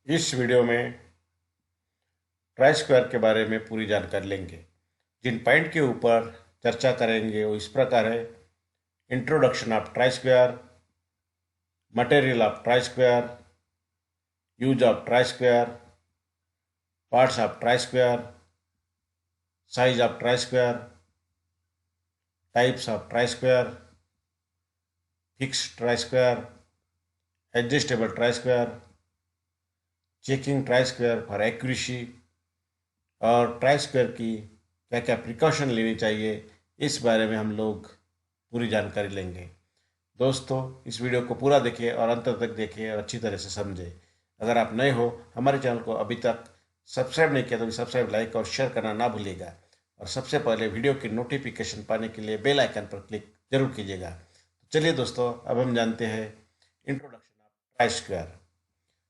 इस वीडियो में try square के बारे में पूरी जानकारी लेंगे। जिन पॉइंट के ऊपर चर्चा करेंगे वो इस प्रकार है। Introduction of try square, material of try square, use of try square, parts of try square, size of try square, types of try square, fixed try square, adjustable try square, checking try square for accuracy और try square की क्या क्या precaution लेनी चाहिए, इस बारे में हम लोग पूरी जानकारी लेंगे। दोस्तों, इस वीडियो को पूरा देखें और अंत तक देखें और अच्छी तरह से समझें। अगर आप नए हो, हमारे चैनल को अभी तक सब्सक्राइब नहीं किया तो सब्सक्राइब, लाइक और शेयर करना ना भूलिएगा। और सबसे पहले वीडियो की नोटिफिकेशन पाने के लिए बेल आइकन पर क्लिक जरूर कीजिएगा। तो चलिए दोस्तों, अब हम जानते हैं introduction of try square.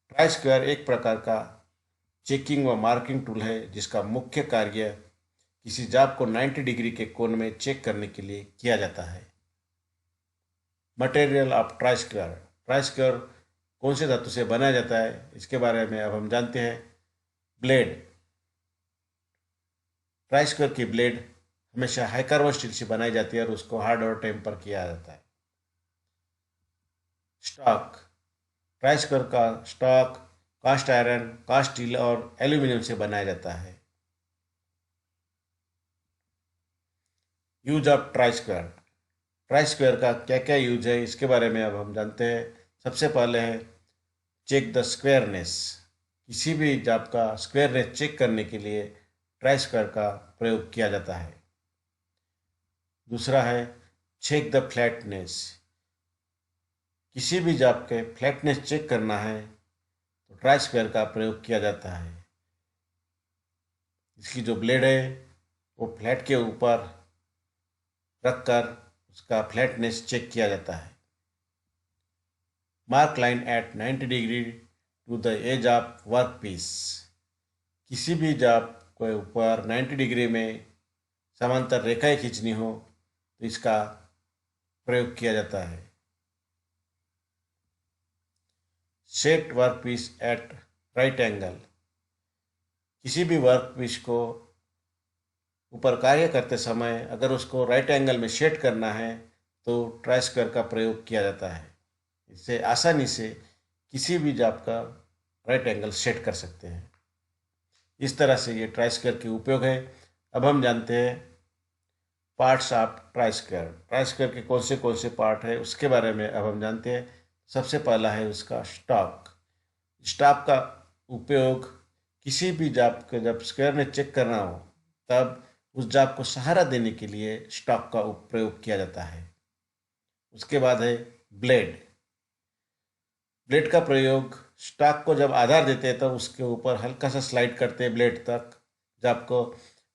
Try square एक प्रकार का चेकिंग व मार्किंग टूल है जिसका मुख्य कार्य किसी जाप को 90 डिग्री के कोण में चेक करने के लिए किया जाता है। Material of try square. Try square कौन से धातु से बनाया जाता है, इसके बारे में अब हम जानते हैं। ब्लेड। ट्राई स्क्वायर की ब्लेड हमेशा हाई कार्बन स्टील से बनाई जाती है और उसको हार्ड और टेम्पर किया जाता है। स्टॉक। ट्राई स्क्वायर का stock cast iron, cast steel और एल्यूमिनियम से बनाया जाता है। Use of try square. Try square का क्या क्या यूज है, इसके बारे में अब हम जानते हैं। सबसे पहले है चेक द स्क्वायरनेस। किसी भी जाप का स्क्वायरनेस चेक करने के लिए ट्राई स्क्वायर का प्रयोग किया जाता है। दूसरा है चेक द फ्लैटनेस। किसी भी जाप के फ्लैटनेस चेक करना है तो ट्राई स्क्वायर का प्रयोग किया जाता है। इसकी जो ब्लेड है वो फ्लैट के ऊपर रखकर उसका फ्लैटनेस चेक किया जाता है। Mark line at 90 degree to the edge of work piece. किसी भी जाप के ऊपर 90 डिग्री में समांतर रेखाएं खींचनी हो तो इसका प्रयोग किया जाता है। Set work piece at right angle. किसी भी वर्क पीस को ऊपर कार्य करते समय अगर उसको राइट एंगल में सेट करना है तो ट्राई स्क्वायर का प्रयोग किया जाता है। इससे आसानी से किसी भी जाप का राइट एंगल सेट कर सकते हैं। इस तरह से ये ट्राई स्क्वायर के उपयोग है। अब हम जानते हैं parts of try square. Try square के कौन से पार्ट है उसके बारे में अब हम जानते हैं। सबसे पहला है उसका स्टॉक। स्टॉक का उपयोग किसी भी जाप के जब स्क्वायर में चेक करना हो तब उस जाप को सहारा देने के लिए स्टॉक का प्रयोग किया जाता है। उसके बाद है ब्लेड। ब्लेड का प्रयोग स्टॉक को जब आधार देते हैं तब उसके ऊपर हल्का सा स्लाइड करते हैं ब्लेड तक जाप को,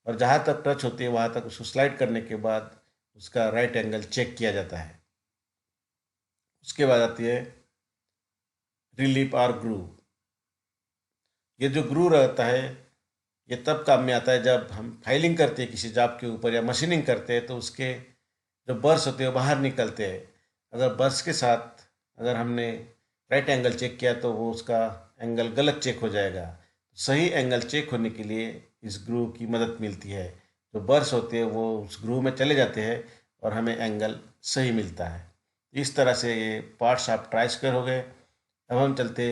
और जहाँ तक टच होती है वहाँ तक उसको स्लाइड करने के बाद उसका राइट एंगल चेक किया जाता है। उसके बाद आती है रिलीफ और ग्रू। ये जो ग्रू रहता है ये तब काम में आता है जब हम फाइलिंग करते हैं किसी जाप के ऊपर या मशीनिंग करते हैं तो उसके जो बर्स होते हैं वो बाहर निकलते हैं। अगर बर्स के साथ अगर हमने राइट एंगल चेक किया तो वो उसका एंगल गलत चेक हो जाएगा। सही एंगल चेक होने के लिए इस ग्रू की मदद मिलती है। जो बर्स होते हैं वो उस ग्रू में चले जाते हैं और हमें एंगल सही मिलता है। इस तरह से ये पार्ट्स ऑफ ट्राई स्क्वायर हो गए। अब हम चलते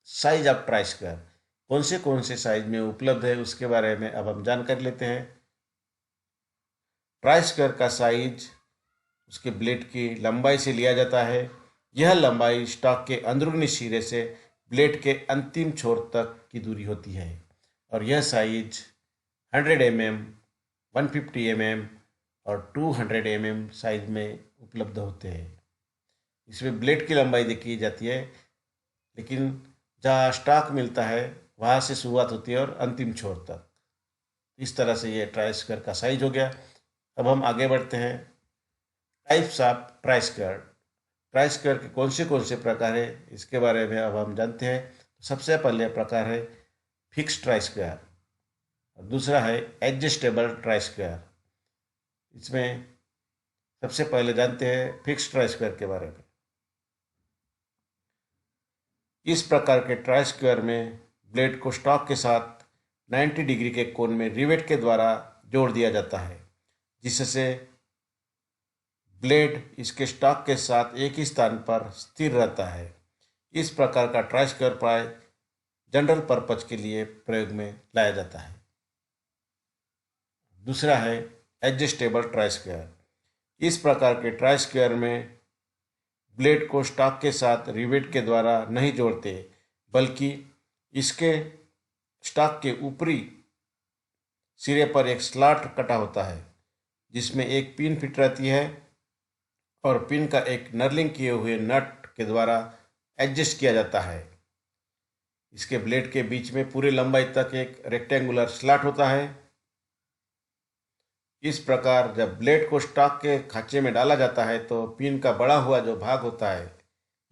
साइज ऑफ ट्राई स्क्वायर। कौन से साइज में उपलब्ध है उसके बारे में अब हम जानकारी लेते हैं। ट्राई स्क्वायर का साइज उसके ब्लेड की लंबाई से लिया जाता है। यह लंबाई स्टॉक के अंदरूनी सिरे से ब्लेड के अंतिम छोर तक की दूरी होती है और यह साइज 100 mm, 150 mm और 200 mm साइज में उपलब्ध होते हैं। इसमें ब्लेड की लंबाई देखी जाती है, लेकिन जहाँ स्टॉक मिलता है वहाँ से शुरुआत होती है और अंतिम छोर तक। इस तरह से ये ट्राई स्क्वायर का साइज हो गया। अब हम आगे बढ़ते हैं types of try square. Try square के कौन से प्रकार है इसके बारे में अब हम जानते हैं। सबसे पहले प्रकार है फिक्स ट्राई स्क्वायर और दूसरा है एडजस्टेबल ट्राई स्क्वायर। इसमें सबसे पहले जानते हैं फिक्स ट्राई स्क्वायर के बारे में। इस प्रकार के ट्राई स्क्वायर में ब्लेड को स्टॉक के साथ 90 डिग्री के कोण में रिवेट के द्वारा जोड़ दिया जाता है, जिससे ब्लेड इसके स्टॉक के साथ एक ही स्थान पर स्थिर रहता है। इस प्रकार का ट्राई स्क्वायर प्राय जनरल पर्पज के लिए प्रयोग में लाया जाता है। दूसरा है एडजस्टेबल ट्राई स्क्वायर। इस प्रकार के ट्राई स्क्वायर में ब्लेड को स्टॉक के साथ रिवेट के द्वारा नहीं जोड़ते, बल्कि इसके स्टॉक के ऊपरी सिरे पर एक स्लॉट कटा होता है, जिसमें एक पिन फिट रहती है और पिन का एक नर्लिंग किए हुए नट के द्वारा एडजस्ट किया जाता है। इसके ब्लेड के बीच में पूरी लंबाई तक एक रेक्टेंगुलर स्लॉट होता है। इस प्रकार जब ब्लेड को स्टॉक के खांचे में डाला जाता है तो पिन का बड़ा हुआ जो भाग होता है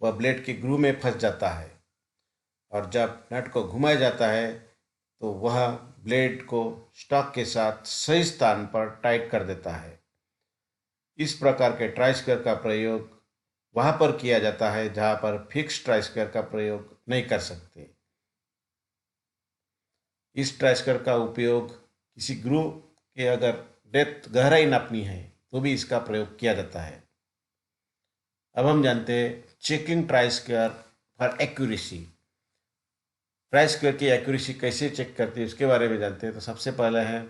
वह ब्लेड की ग्रू में फंस जाता है, और जब नट को घुमाया जाता है तो वह ब्लेड को स्टॉक के साथ सही स्थान पर टाइट कर देता है। इस प्रकार के ट्राई स्क्वायर का प्रयोग वहाँ पर किया जाता है जहाँ पर फिक्स ट्राई स्क्वायर का प्रयोग नहीं कर सकते। इस ट्राई स्क्वायर का उपयोग किसी ग्रू के अगर डेप्थ गहराई नापनी है तो भी इसका प्रयोग किया जाता है। अब हम जानते हैं checking try square for accuracy. Try square की एक्यूरेसी कैसे चेक करती है उसके बारे में जानते हैं। तो सबसे पहले है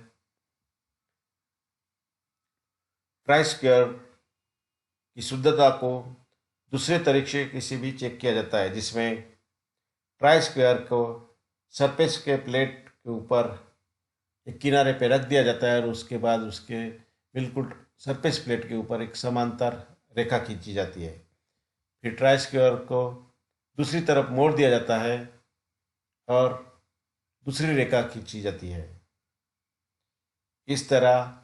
ट्राई स्क्वायर की शुद्धता को दूसरे तरीके से भी चेक किया जाता है, जिसमें ट्राई स्क्वायर को सरफेस के प्लेट के ऊपर एक किनारे पे रख दिया जाता है और उसके बाद उसके बिल्कुल सरफेस प्लेट के ऊपर एक समांतर रेखा खींची जाती है। फिर ट्राई स्क्वायर को दूसरी तरफ मोड़ दिया जाता है और दूसरी रेखा खींची जाती है। इस तरह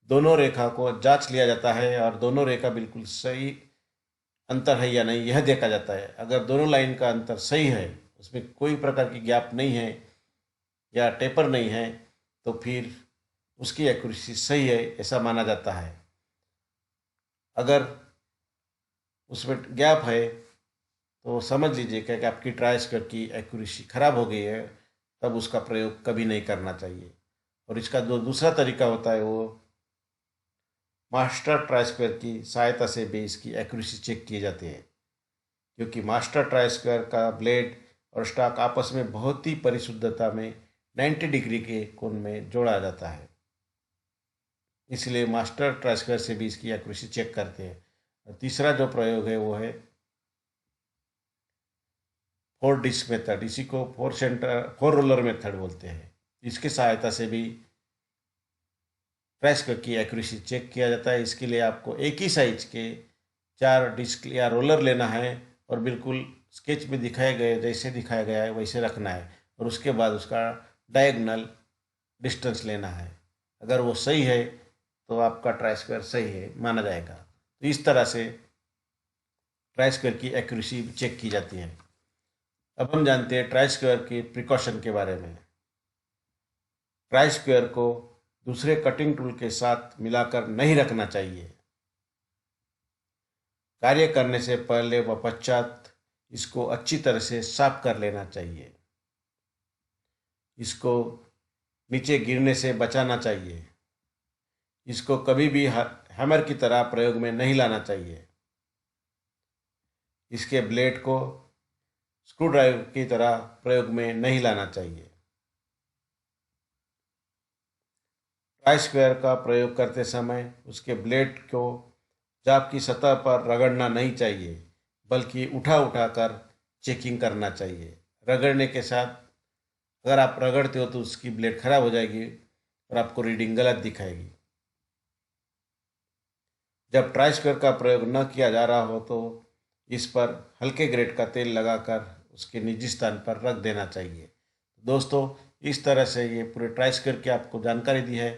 दोनों रेखा को जांच लिया जाता है और दोनों रेखा बिल्कुल सही अंतर है या नहीं यह देखा जाता है। अगर दोनों लाइन का अंतर सही है, उसमें कोई प्रकार की गैप नहीं है या टेपर नहीं है, तो फिर उसकी एक्यूरेसी सही है ऐसा माना जाता है। अगर उसमें गैप है तो समझ लीजिए कि आपकी ट्राई स्क्वायर की एक्यूरेसी खराब हो गई है, तब उसका प्रयोग कभी नहीं करना चाहिए। और इसका जो दूसरा तरीका होता है वो मास्टर ट्राई स्क्वायर की सहायता से भी इसकी एक्यूरेसी चेक किए जाते हैं, क्योंकि मास्टर ट्राई स्क्वायर का ब्लेड और स्टॉक आपस में बहुत ही परिशुद्धता में 90 डिग्री के कोण में जोड़ा जाता है। इसलिए मास्टर ट्राई स्क्वायर से भी इसकी एक्यूरेसी चेक करते हैं। और तीसरा जो प्रयोग है वो है 4 डिस्क मेथड। इसी को 4 रोलर मेथड बोलते हैं। इसकी सहायता से भी ट्राई स्क्वायर की एक्यूरेसी चेक किया जाता है। इसके लिए आपको एक ही साइज के 4 डिस्क या रोलर लेना है और बिल्कुल स्केच में दिखाए गए जैसे दिखाया गया है वैसे रखना है, और उसके बाद उसका डायगोनल डिस्टेंस लेना है। अगर वो सही है तो आपका ट्राई स्क्वायर सही है माना जाएगा। तो इस तरह से ट्राई स्क्वायर की एक्यूरेसी चेक की जाती है। अब हम जानते हैं ट्राई स्क्वायर के प्रिकॉशन के बारे में। ट्राई स्क्वायर को दूसरे कटिंग टूल के साथ मिलाकर नहीं रखना चाहिए। कार्य करने से पहले व पश्चात इसको अच्छी तरह से साफ कर लेना चाहिए। इसको नीचे गिरने से बचाना चाहिए। इसको कभी भी हैमर की तरह प्रयोग में नहीं लाना चाहिए। इसके ब्लेड को स्क्रू ड्राइवर की तरह प्रयोग में नहीं लाना चाहिए। ट्राई स्क्वायर का प्रयोग करते समय उसके ब्लेड को चाप की सतह पर रगड़ना नहीं चाहिए, बल्कि उठा उठा कर चेकिंग करना चाहिए। रगड़ने के साथ अगर आप रगड़ते हो तो उसकी ब्लेड खराब हो जाएगी और आपको रीडिंग गलत दिखाएगी। जब ट्राई स्क्वायर का प्रयोग न किया जा रहा हो तो इस पर हल्के ग्रेड का तेल लगाकर उसके निजी स्थान पर रख देना चाहिए। दोस्तों, इस तरह से ये पूरे ट्राई स्क्वायर की आपको जानकारी दी है।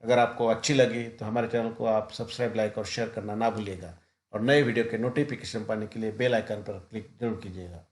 अगर आपको अच्छी लगी तो हमारे चैनल को आप सब्सक्राइब, लाइक और शेयर करना ना भूलिएगा, और नए वीडियो के नोटिफिकेशन पाने के लिए बेल आइकन पर क्लिक जरूर कीजिएगा।